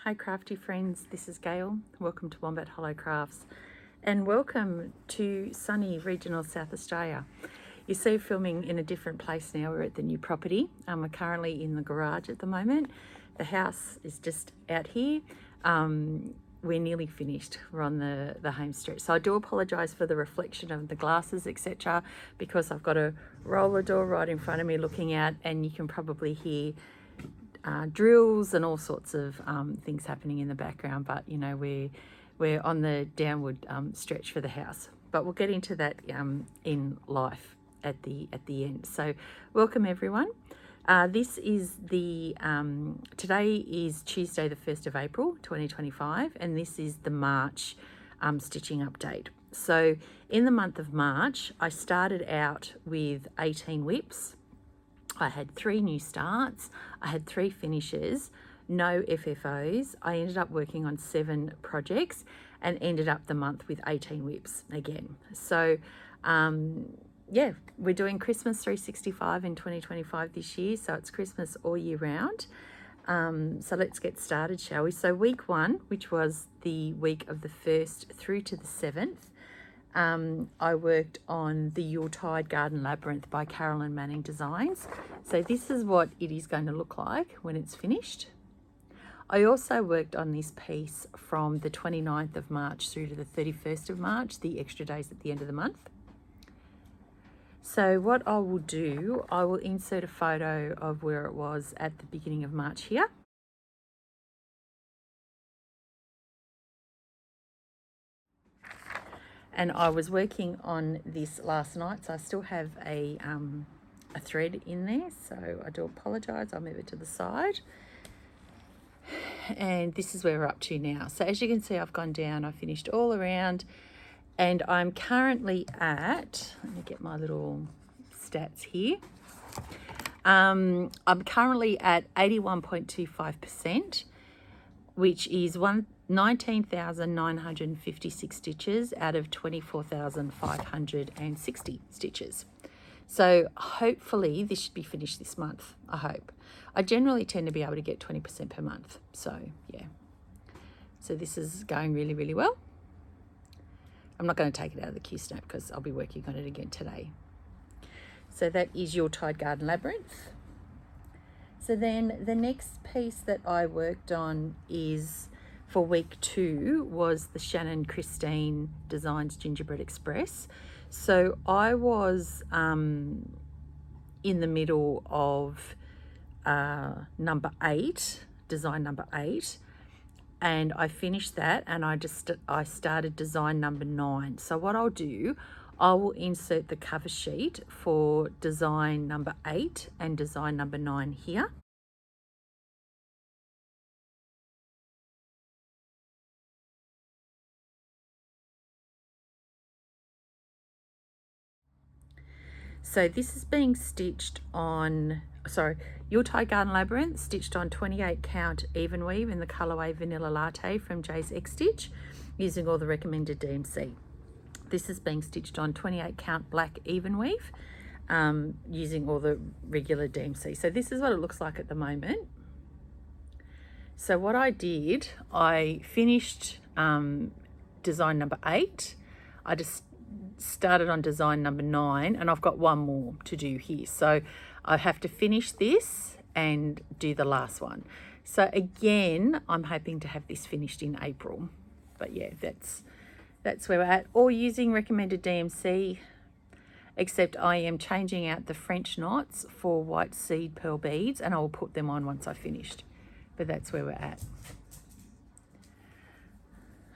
Hi crafty friends, this is Gail. Welcome to Wombat Hollow Crafts and welcome to sunny regional South Australia. You see, filming in a different place now. We're at the new property. We're currently in the garage at the moment. The house is just out here. We're nearly finished. We're on the home stretch. So I do apologise for the reflection of the glasses, etc., because I've got a roller door right in front of me looking out, and you can probably hear drills and all sorts of things happening in the background. But you know, we're on the downward stretch for the house. But we'll get into that in life at the end. So welcome everyone. This is the today is Tuesday the 1st of April 2025, and this is the March stitching update. So in the month of March I started out with 18 WIPs. I had 3 new starts, I had 3 finishes, no FFOs. I ended up working on 7 projects and ended up the month with 18 WIPs again. So yeah, we're doing Christmas 365 in 2025 this year, so it's Christmas all year round. So let's get started, shall we? So week 1, which was the week of the 1st through to the 7th, I worked on the Yuletide Garden Labyrinth by Carolyn Manning Designs. So this is what it is going to look like when it's finished. I also worked on this piece from the 29th of March through to the 31st of March, the extra days at the end of the month. So what I will do, I will insert a photo of where it was at the beginning of March here. And I was working on this last night, so I still have a thread in there, so I do apologise. I'll move it to the side. And this is where we're up to now. So as you can see, I've gone down, I finished all around, and I'm currently at, let me get my little stats here. I'm currently at 81.25%, which is 19,956 stitches out of 24,560 stitches. So hopefully this should be finished this month, I hope. I generally tend to be able to get 20% per month. So yeah, so this is going really, really well. I'm not going to take it out of the Q-snap because I'll be working on it again today. So that is Yuletide Garden Labyrinth. So then the next piece that I worked on is for week 2 was the Shannon Christine Designs Gingerbread Express. So I was in the middle of number 8, design number 8, and I finished that, and I started design number 9. So what I'll do, I will insert the cover sheet for design number 8 and design number 9 here. So this is being stitched on, Yuletide Garden Labyrinth, stitched on 28 count even weave in the colourway Vanilla Latte from Jay's X Stitch, using all the recommended DMC. This is being stitched on 28 count black even weave, using all the regular DMC. So this is what it looks like at the moment. So what I did, I finished design number 8. I just started on design number 9, and I've got one more to do here. So I have to finish this and do the last one. So again, I'm hoping to have this finished in April. But yeah, that's where we're at. All using recommended DMC, except I am changing out the French knots for white seed pearl beads, and I will put them on once I've finished. But that's where we're at.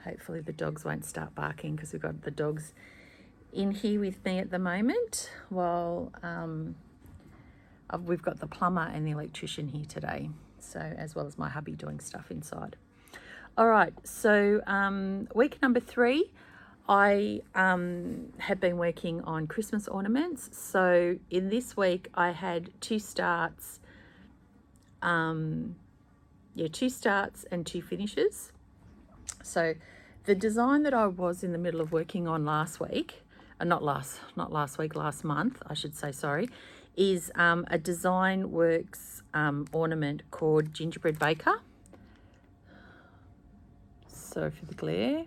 Hopefully the dogs won't start barking, because we've got the dogs in here with me at the moment, while we've got the plumber and the electrician here today, so as well as my hubby doing stuff inside. All right, so week number 3, I have been working on Christmas ornaments. So in this week I had 2 starts, 2 starts and 2 finishes. So the design that I was in the middle of working on last week, last month, I should say, sorry, is a Design Works ornament called Gingerbread Baker. sorry for the glare.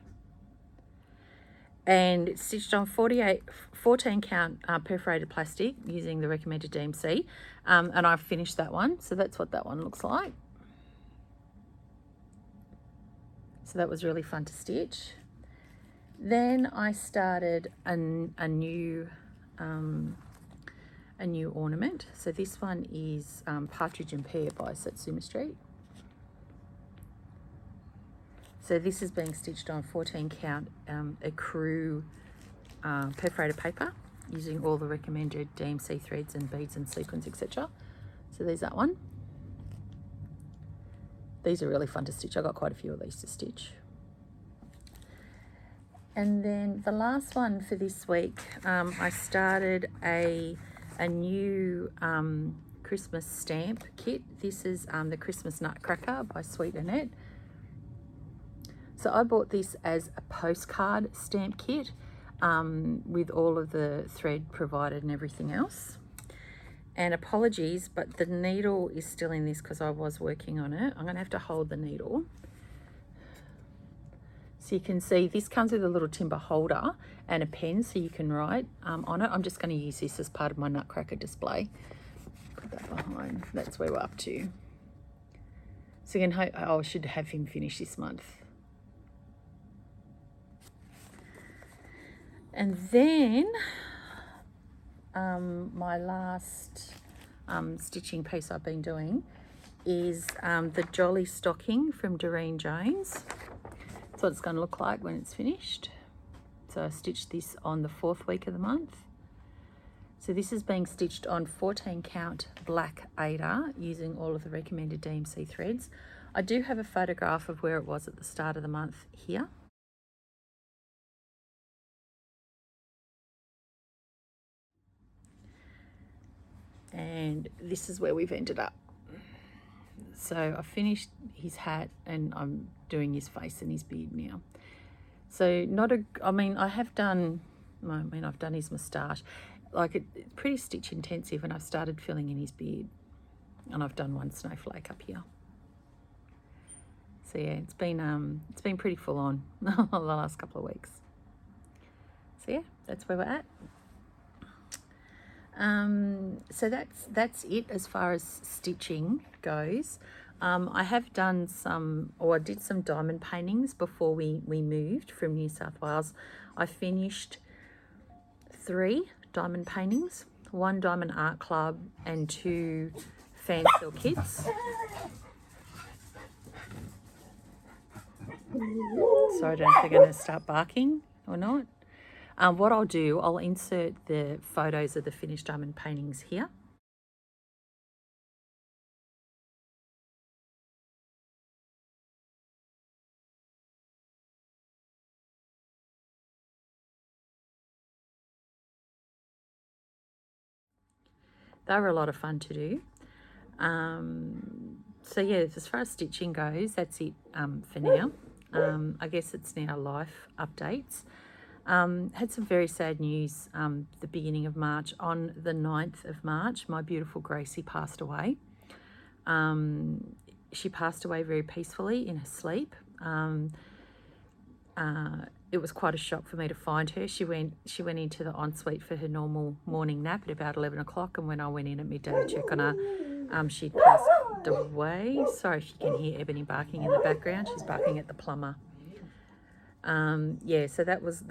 And it's stitched on 14 count perforated plastic using the recommended DMC. And I've finished that one. So that's what that one looks like. So that was really fun to stitch. Then I started a new ornament. So this one is Partridge and Pear by Satsuma Street. So this is being stitched on 14 count ecru perforated paper using all the recommended DMC threads and beads and sequins, etc. So there's that one. These are really fun to stitch. I got quite a few of these to stitch. And then the last one for this week, I started a new Christmas stamp kit. This is the Christmas Nutcracker by Sweet Annette. So I bought this as a postcard stamp kit with all of the thread provided and everything else. And apologies, but the needle is still in this because I was working on it. I'm going to have to hold the needle. So you can see this comes with a little timber holder and a pen so you can write on it. I'm just going to use this as part of my Nutcracker display. Put that behind. That's where we're up to. So again, I should have him finish this month. And then my last stitching piece I've been doing is the Jolly Stocking from Doreen Jones. That's what it's going to look like when it's finished. So I stitched this on the 4th week of the month. So this is being stitched on 14 count black Aida using all of the recommended DMC threads. I do have a photograph of where it was at the start of the month here. And this is where we've ended up. So I finished his hat and I'm doing his face and his beard now. So I've done his moustache. Like it's pretty stitch intensive, and I've started filling in his beard. And I've done one snowflake up here. So yeah, it's been pretty full on the last couple of weeks. So yeah, that's where we're at. So that's it as far as stitching goes. I have done I did some diamond paintings before we moved from New South Wales. I finished 3 diamond paintings, 1 diamond art club and 2 fan seal kits. So I don't know if they're going to start barking or not. What I'll do, I'll insert the photos of the finished diamond paintings here. They were a lot of fun to do. So yeah, as far as stitching goes, that's it for now. I guess it's now life updates. Had some very sad news the beginning of March. On the 9th of March, my beautiful Gracie passed away. She passed away very peacefully in her sleep. It was quite a shock for me to find her. She went into the ensuite for her normal morning nap at about 11 o'clock, and when I went in at midday to check on her, she'd passed away. Sorry if you can hear Ebony barking in the background. She's barking at the plumber. Yeah, so that was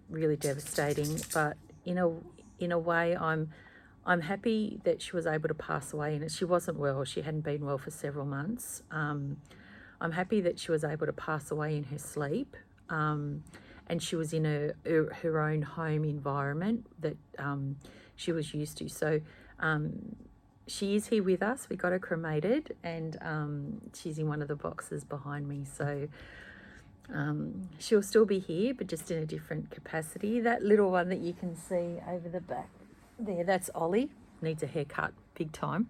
really devastating. But in a way, I'm happy that she was able to pass away. And she wasn't well. She hadn't been well for several months. I'm happy that she was able to pass away in her sleep, and she was in her own home environment that she was used to. So she is here with us. We got her cremated, and she's in one of the boxes behind me. So she'll still be here, but just in a different capacity. That little one that you can see over the back there, that's Ollie. Needs a haircut, big time.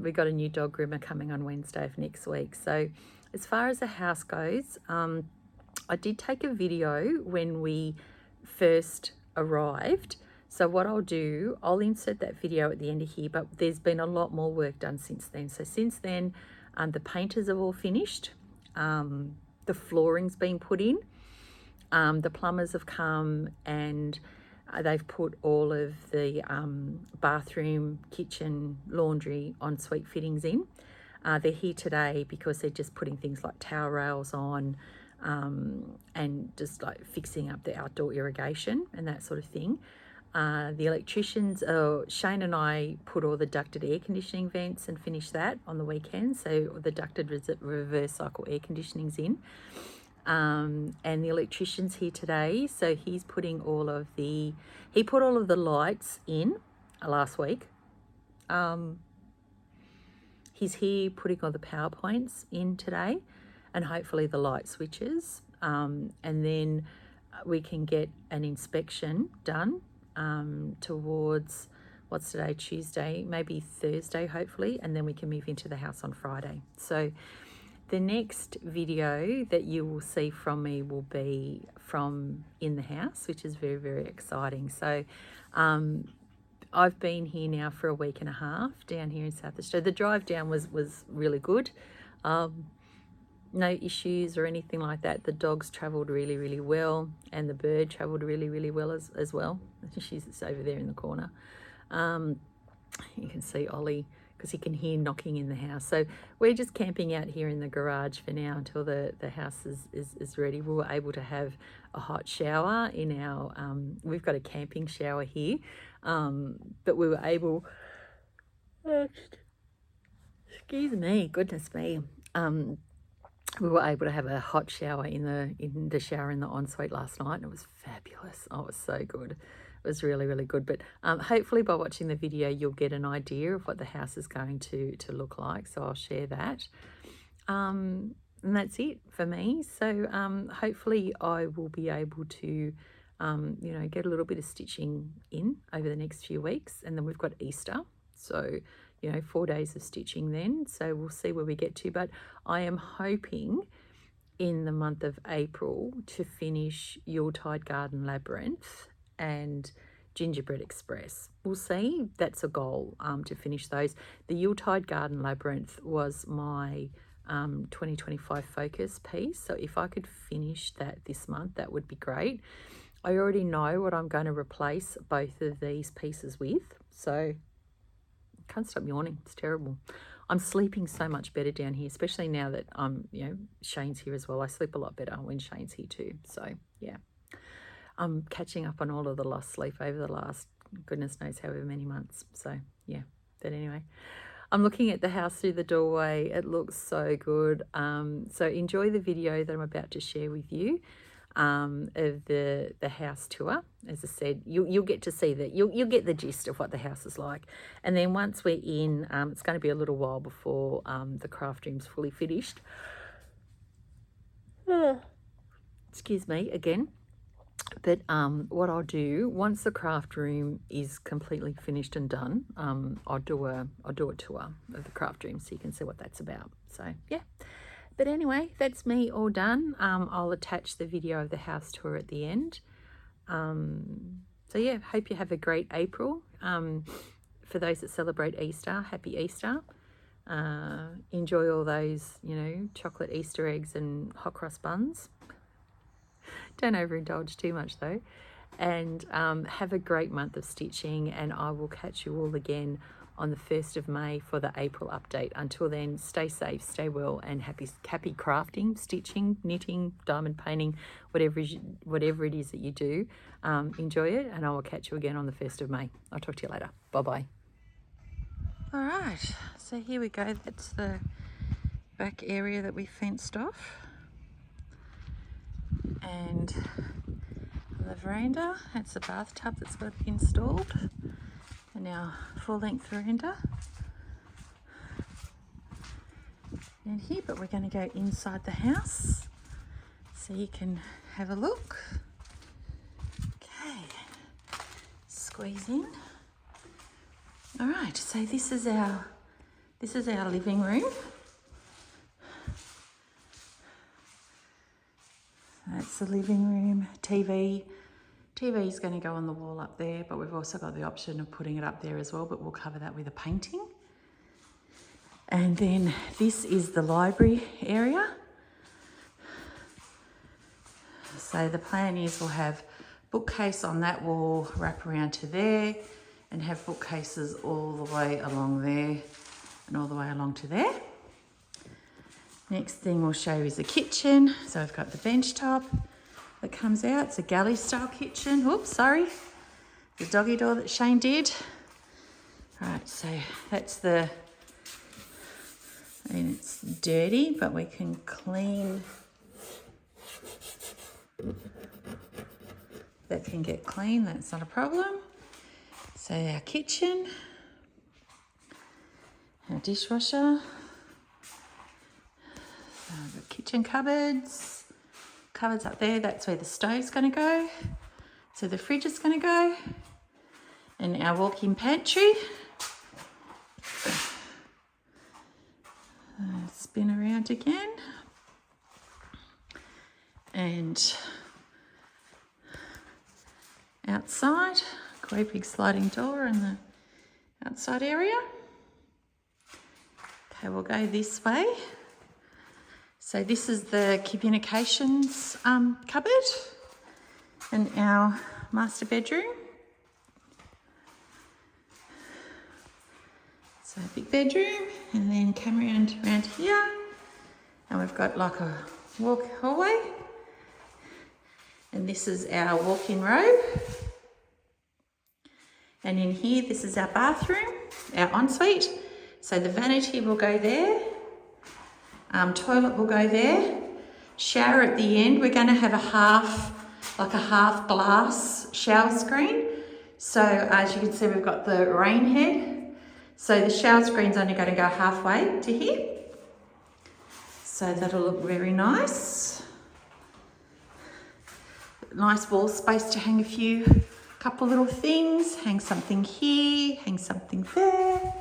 We got a new dog groomer coming on Wednesday of next week. So as far as the house goes, I did take a video when we first arrived. So what I'll do, I'll insert that video at the end of here, but there's been a lot more work done since then. So since then, the painters have all finished. The flooring's been put in. The plumbers have come and they've put all of the bathroom, kitchen, laundry, ensuite fittings in. They're here today because they're just putting things like towel rails on and just like fixing up the outdoor irrigation and that sort of thing. The electricians, Shane and I put all the ducted air conditioning vents and finished that on the weekend. So the ducted reverse cycle air conditioning's in. And the electrician's here today. So he's putting he put all of the lights in last week. He's here putting all the power points in today and hopefully the light switches. And then we can get an inspection done towards, what's today, Tuesday, maybe Thursday hopefully, and then we can move into the house on Friday. So the next video that you will see from me will be from in the house, which is very, very exciting. So I've been here now for a week and a half down here in South Australia. The drive down was really good. No issues or anything like that. The dogs travelled really, really well, and the bird travelled really, really well as well. She's over there in the corner. You can see Ollie because he can hear knocking in the house. So we're just camping out here in the garage for now until the house is ready. We were able to have a hot shower in our, we've got a camping shower here, but we were able, excuse me, goodness me, we were able to have a hot shower in the shower in the ensuite last night, and it was fabulous. Oh, it was so good. It was really, really good. But hopefully by watching the video, you'll get an idea of what the house is going to look like. So I'll share that. And that's it for me. So hopefully I will be able to, get a little bit of stitching in over the next few weeks. And then we've got Easter. So 4 days of stitching then. So we'll see where we get to. But I am hoping in the month of April to finish Yuletide Garden Labyrinth and Gingerbread Express. We'll see. That's a goal, to finish those. The Yuletide Garden Labyrinth was my 2025 focus piece. So if I could finish that this month, that would be great. I already know what I'm going to replace both of these pieces with. So can't stop yawning. It's terrible. I'm sleeping so much better down here, especially now that Shane's here as well. I sleep a lot better when Shane's here too. So yeah, I'm catching up on all of the lost sleep over the last goodness knows however many months. So yeah, but anyway, I'm looking at the house through the doorway. It looks so good. So enjoy the video that I'm about to share with you. Of the house tour. As I said, you'll get to see that. You'll get the gist of what the house is like. And then once we're in, it's going to be a little while before the craft room's fully finished. Excuse me again. But what I'll do once the craft room is completely finished and done, I'll do a tour of the craft room so you can see what that's about. So yeah. But anyway, that's me all done. I'll attach the video of the house tour at the end. So yeah, hope you have a great April. For those that celebrate Easter, happy Easter. Enjoy all those, chocolate Easter eggs and hot cross buns. Don't overindulge too much though. And have a great month of stitching, and I will catch you all again on the 1st of May for the April update. Until then, stay safe, stay well, and happy crafting, stitching, knitting, diamond painting, whatever it is that you do. Enjoy it, and I will catch you again on the 1st of May. I'll talk to you later. Bye-bye. All right, so here we go. That's the back area that we fenced off. And the veranda, that's the bathtub that's got installed. And our full-length veranda. And here, but we're going to go inside the house so you can have a look. Okay, squeeze in. All right, so this is our living room. That's the living room. TV is going to go on the wall up there, but we've also got the option of putting it up there as well, but we'll cover that with a painting. And then this is the library area. So the plan is we'll have bookcase on that wall, wrap around to there, and have bookcases all the way along there and all the way along to there. Next thing we'll show you is the kitchen. So we've got the bench top that comes out. It's a galley style kitchen. Oops, sorry. The doggy door that Shane did. Right, so that's it's dirty, but we can clean. That can get clean, that's not a problem. So our kitchen, our dishwasher, the kitchen cupboards up there, that's where the stove's going to go. So the fridge is going to go. And our walk-in pantry. Spin around again. And outside, great big sliding door in the outside area. Okay, we'll go this way. So this is the communications cupboard and our master bedroom. So big bedroom, and then come around here, and we've got like a hallway. And this is our walk-in robe. And in here, this is our bathroom, our ensuite. So the vanity will go there. Toilet will go there. Shower at the end. We're going to have a half glass shower screen. So as you can see, we've got the rain head. So the shower screen's only going to go halfway to here. So that'll look very nice. Nice wall space to hang a couple little things. Hang something here, hang something there.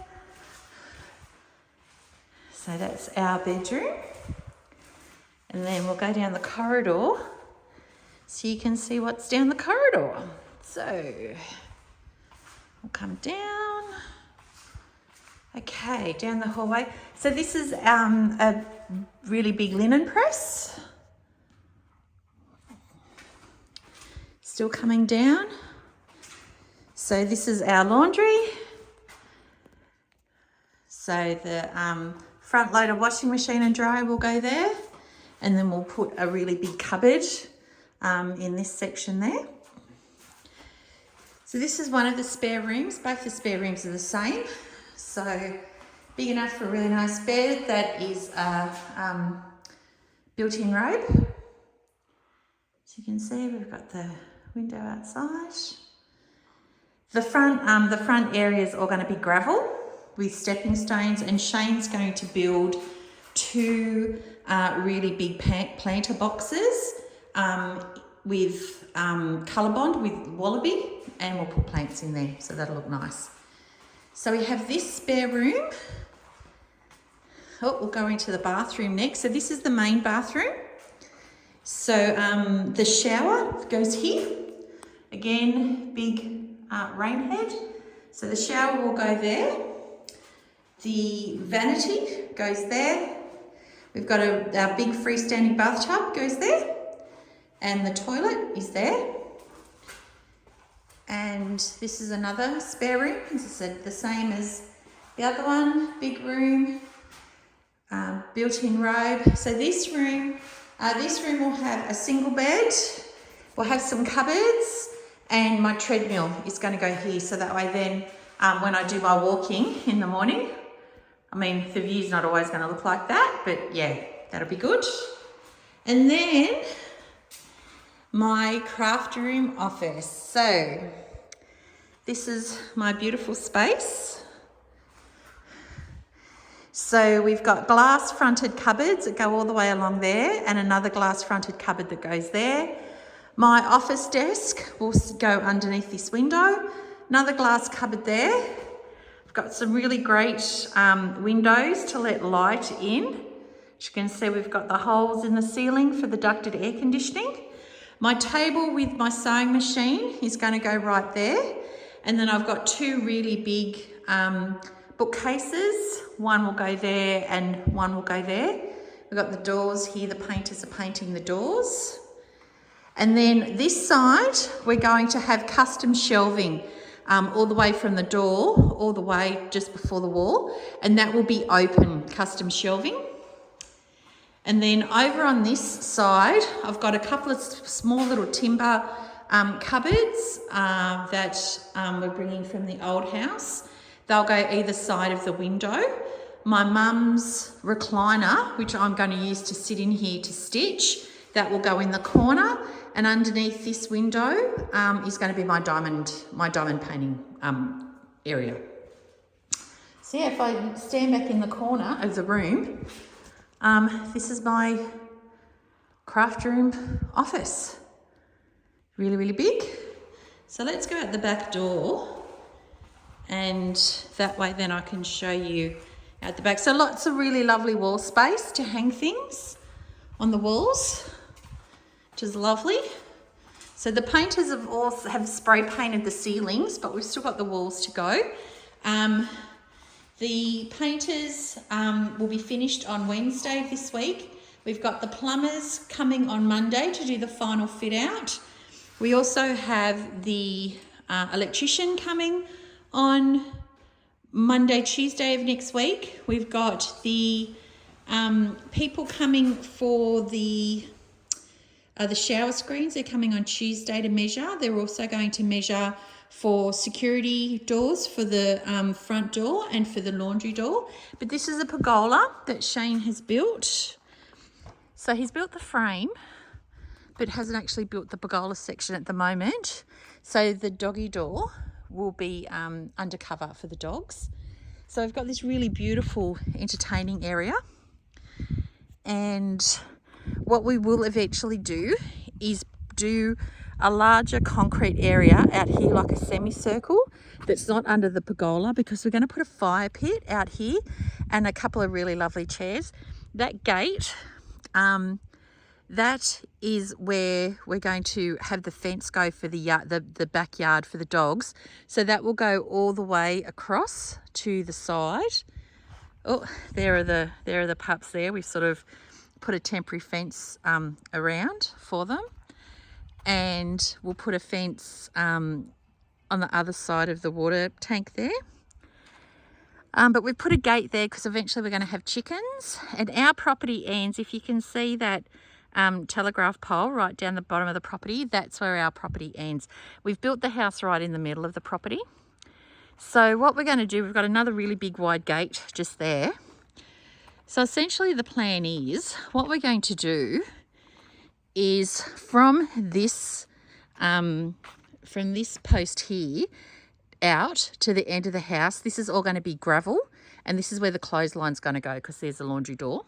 So that's our bedroom. And then we'll go down the corridor so you can see what's down the corridor. So we'll come down. Okay, down the hallway. So this is a really big linen press. Still coming down. So this is our laundry. So the front loader washing machine and dryer will go there. And then we'll put a really big cupboard in this section there. So this is one of the spare rooms. Both the spare rooms are the same. So big enough for a really nice bed. That is a built-in robe. So you can see we've got the window outside. The front area is all going to be gravel with stepping stones, and Shane's going to build two really big planter boxes with Colorbond with wallaby, and we'll put plants in there, so that'll look nice. So we have this spare room. Oh, we'll go into the bathroom next. So this is the main bathroom. So the shower goes here. Again, big rain head. So the shower will go there. The vanity goes there. We've got our big freestanding bathtub goes there. And the toilet is there. And this is another spare room. As I said, the same as the other one. Big room, built-in robe. So this room will have a single bed. We'll have some cupboards, and my treadmill is going to go here. So that way then when I do my walking in the morning, I mean, the view's not always going to look like that, but yeah, that'll be good. And then my craft room office. So this is my beautiful space. So we've got glass fronted cupboards that go all the way along there, and another glass fronted cupboard that goes there. My office desk will go underneath this window. Another glass cupboard there. I've got some really great windows to let light in. As you can see, we've got the holes in the ceiling for the ducted air conditioning. My table with my sewing machine is going to go right there. And then I've got two really big bookcases. One will go there and one will go there. We've got the doors here. The painters are painting the doors. And then this side, we're going to have custom shelving all the way from the door, all the way just before the wall. And that will be open custom shelving. And then over on this side, I've got a couple of small little timber cupboards that we're bringing from the old house. They'll go either side of the window. My mum's recliner, which I'm going to use to sit in here to stitch, that will go in the corner. And underneath this window is going to be my diamond painting area. So yeah, if I stand back in the corner of the room, this is my craft room office. Really, really big. So let's go out the back door, and that way then I can show you out the back. So lots of really lovely wall space to hang things on the walls, which is lovely. So the painters have spray painted the ceilings, but we've still got the walls to go. The painters will be finished on Wednesday of this week. We've got the plumbers coming on Monday to do the final fit out. We also have the electrician coming on Monday, Tuesday of next week. We've got the people coming for the shower screens. They're coming on Tuesday to measure. They're also going to measure for security doors for the front door and for the laundry door. But this is a pergola that Shane has built. So he's built the frame, but hasn't actually built the pergola section at the moment. So the doggy door will be undercover for the dogs. So we've got this really beautiful entertaining area. And what we will eventually do is do a larger concrete area out here, like a semicircle that's not under the pergola, because we're going to put a fire pit out here and a couple of really lovely chairs. That gate, that is where we're going to have the fence go for the backyard for the dogs. So that will go all the way across to the side. Oh, there are the pups there. We've sort of put a temporary fence around for them. And we'll put a fence on the other side of the water tank there. But we've put a gate there because eventually we're going to have chickens. And our property ends, if you can see that telegraph pole right down the bottom of the property, that's where our property ends. We've built the house right in the middle of the property. So what we're going to do, we've got another really big wide gate just there. So essentially the plan is, what we're going to do is from this post here out to the end of the house, this is all going to be gravel, and this is where the clothesline's going to go because there's a laundry door.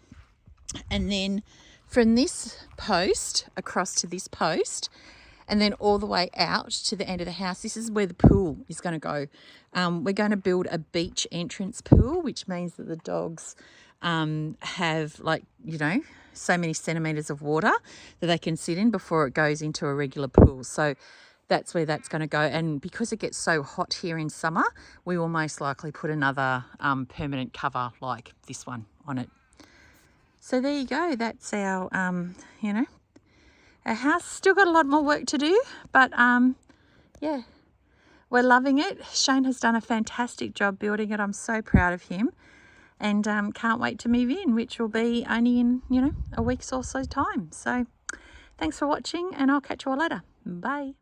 And then from this post across to this post, and then all the way out to the end of the house, this is where the pool is going to go. We're going to build a beach entrance pool, which means that the dogs have, like, you know, so many centimetres of water that they can sit in before it goes into a regular pool. So that's where that's going to go. And because it gets so hot here in summer, we will most likely put another permanent cover like this one on it. So there you go. That's our, you know, our house. Still got a lot more work to do, but yeah, we're loving it. Shane has done a fantastic job building it. I'm so proud of him. And can't wait to move in, which will be only in, you know, a week's or so time. So thanks for watching, and I'll catch you all later. Bye.